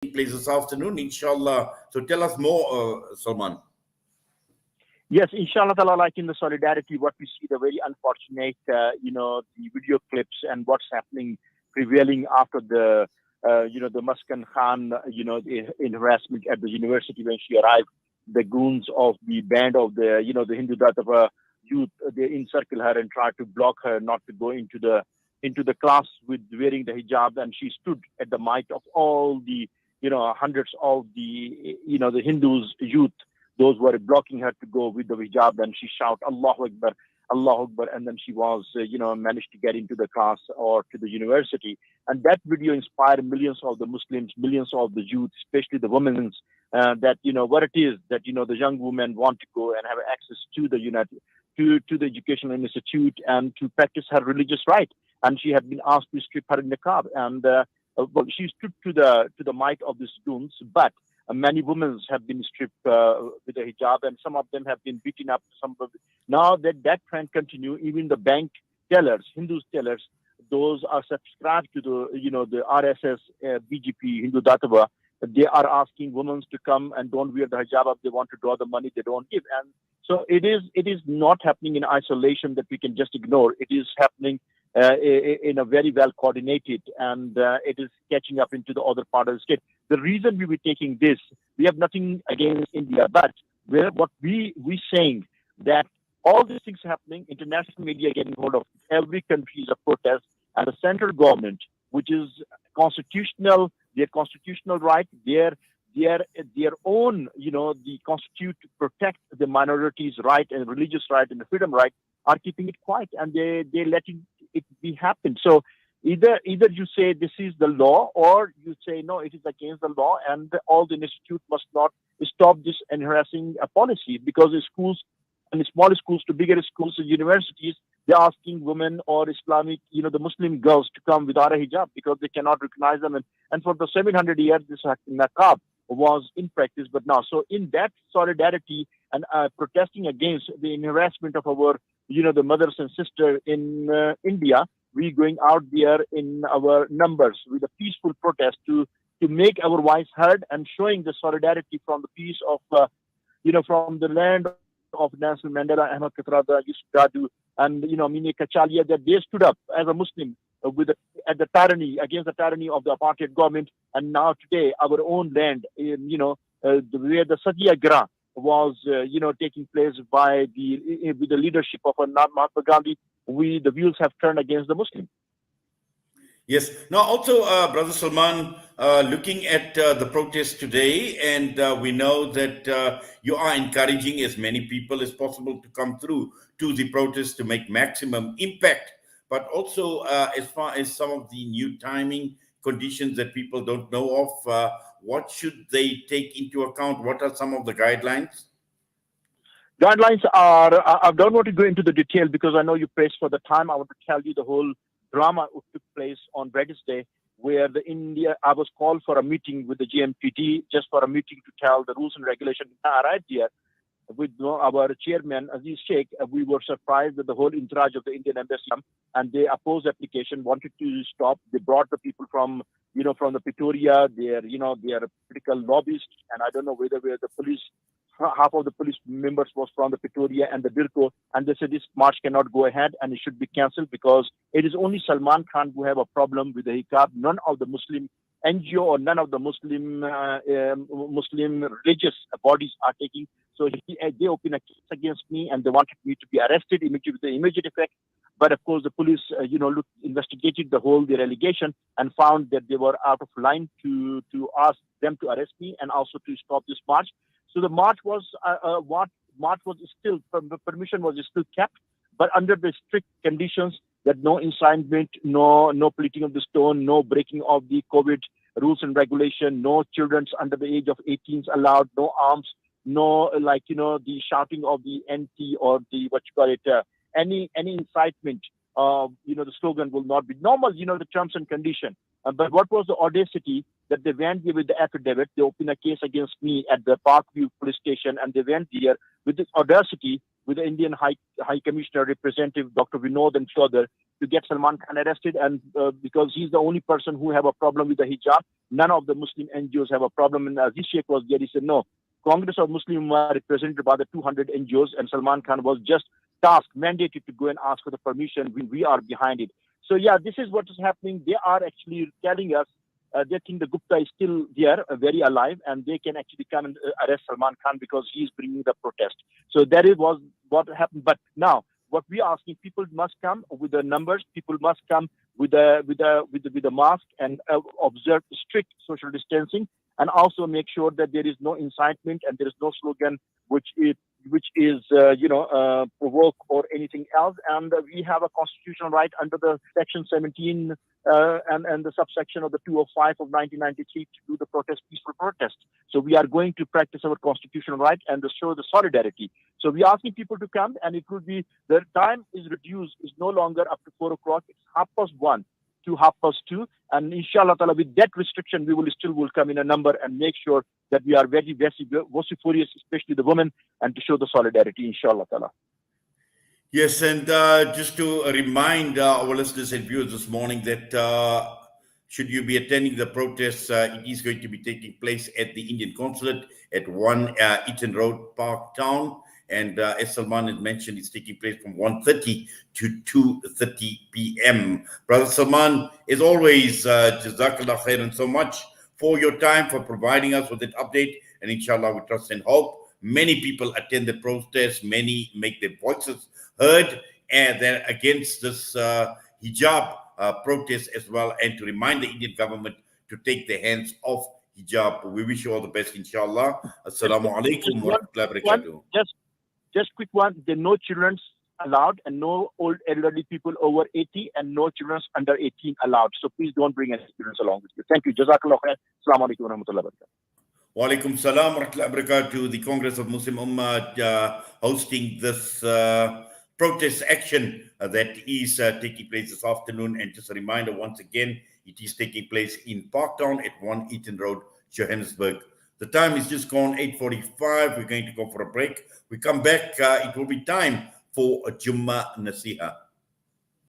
place this afternoon, inshallah. So tell us more, Salman. Yes, inshallah ta'ala, like in the solidarity, what we see, the very unfortunate, the video clips and what's happening prevailing after the Muskan Khan, in harassment at the university when she arrived. The goons of the band of the Hindu Datava youth, they encircle her and try to block her not to go into the class with wearing the hijab. And she stood at the might of all the, hundreds of the Hindus, youth, those were blocking her to go with the hijab, and she shouted Allahu Akbar, Allahu Akbar, and then she was, managed to get into the class or to the university. And that video inspired millions of the Muslims, millions of the youth, especially the women, that, what it is that, the young women want to go and have access to the to the educational institute and to practice her religious right. And she had been asked to strip her niqab, and well, she stood to the might of these goons, but many women have been stripped with a hijab, and some of them have been beaten up. Now that trend continue. Even the bank tellers, Hindus tellers, those are subscribed to the RSS, BGP, Hindu Datava. They are asking women to come and don't wear the hijab. If they want to draw the money, they don't give. And so it is not happening in isolation that we can just ignore. It is happening in a very well coordinated, and it is catching up into the other part of the state. The reason we were taking this, we have nothing against India, but what we saying that all these things happening, international media getting hold of every country is a protest, and the central government, which is constitutional, their constitutional right, their own, the constitute to protect the minorities' right and religious right and the freedom right, are keeping it quiet, and they letting it be happen. So either you say this is the law, or you say no, it is against the law, and all the institute must not stop this and harassing policy, because the schools and the smaller schools to bigger schools and universities, they're asking women or Islamic, the Muslim girls to come without a hijab because they cannot recognize them. And for the 700 years, this niqab was in practice, but now. So in that solidarity and protesting against the harassment of our, the mothers and sisters in India, we going out there in our numbers with a peaceful protest to make our voice heard, and showing the solidarity from the peace of, from the land of Nelson Mandela, Ahmed Katrada, Yusuf Dadu, and, Mini Kachalia, that they stood up as a Muslim at the tyranny, against the tyranny of the apartheid government. And now today, our own land, where the Satyagraha was, taking place with the leadership of Mahatma Gandhi, the wheels have turned against the Muslim. Yes. Now, also, Brother Salman, looking at the protest today, and we know that you are encouraging as many people as possible to come through to the protest to make maximum impact, but also as far as some of the new timing conditions that people don't know of, what should they take into account? What are some of the guidelines? Guidelines are, I don't want to go into the detail because I know you pressed for the time. I want to tell you the whole drama took place on Wednesday, where I was called for a meeting with the GMPD, just for a meeting to tell the rules and regulations. I arrived here with our chairman, Aziz Sheikh. We were surprised that the whole entourage of the Indian embassy, and they opposed the application, wanted to stop. They brought the people from the Pretoria, they are political lobbyists, and I don't know whether the police, half of the police members was from the Pretoria and the Birko, and they said this march cannot go ahead and it should be cancelled because it is only Salman Khan who have a problem with the hijab. None of the Muslim NGO or none of the Muslim religious bodies are taking. So they opened a case against me, and they wanted me to be arrested immediately with the immediate effect. But of course, the police, investigated their allegation and found that they were out of line to ask them to arrest me and also to stop this march. So the march was permission was still kept, but under the strict conditions that no incitement, no pleating of the stone, no breaking of the COVID rules and regulation, no children under the age of 18 allowed, no arms, no the shouting of the NT or the any incitement. The slogan will not be normal. The terms and condition. But what was the audacity that they went there with the affidavit? They opened a case against me at the Parkview police station, and they went there with this audacity with the Indian High Commissioner representative Dr. Vinod and further to get Salman Khan arrested, and because he's the only person who have a problem with the hijab. None of the Muslim NGOs have a problem. And Aziz Sheikh was there. He said, no, Congress of Muslim Ummah represented by the 200 NGOs, and Salman Khan was just tasked, mandated to go and ask for the permission. We are behind it. So yeah, this is what is happening. They are actually telling us they think the Gupta is still there, very alive, and they can actually come and arrest Salman Khan because he is bringing the protest. So that is was what happened. But now, what we are asking, people must come with the numbers. People must come with the mask and observe strict social distancing, and also make sure that there is no incitement and there is no slogan which is provoke or anything else. And we have a constitutional right under the Section 17 and the subsection of the 205 of 1993 to do the peaceful protest. So we are going to practice our constitutional right and to show the solidarity. So we are asking people to come, and it will be, the time is reduced, is no longer up to 4 o'clock, it's 1:30 to 2:30, and inshallah ta'ala, with that restriction, we will come in a number and make sure that we are very vociferous, especially the women, and to show the solidarity, inshallah ta'ala. Yes, and just to remind our listeners and viewers this morning that should you be attending the protests, it is going to be taking place at the Indian Consulate at 1 Eaton Road, Park Town. And as Salman had mentioned, it's taking place from 1:30 to 2:30 p.m. Brother Salman, as always, Jazakallah khairan so much for your time, for providing us with that update. And inshallah, we trust and hope many people attend the protest, many make their voices heard, and they're against this hijab protest as well, and to remind the Indian government to take their hands off hijab. We wish you all the best, inshallah. Assalamu alaikum wa rahmatullahi wa barakatuh. Just quick one, there are no children allowed, and no old elderly people over 80, and no children under 18 allowed. So please don't bring any children along with you. Thank you. Jazakallah khair. Assalamu alaikum wa rahmatullahi wa barakatuh. Wa alaikum salam wa rahmatullahi wa barakatuh. The Congress of Muslim Ummah hosting this protest action that is taking place this afternoon. And just a reminder, once again, it is taking place in Parktown at 1 Eaton Road, Johannesburg. The time is just gone 8:45. We're going to go for a break. We come back. It will be time for a Jummah Nasiha.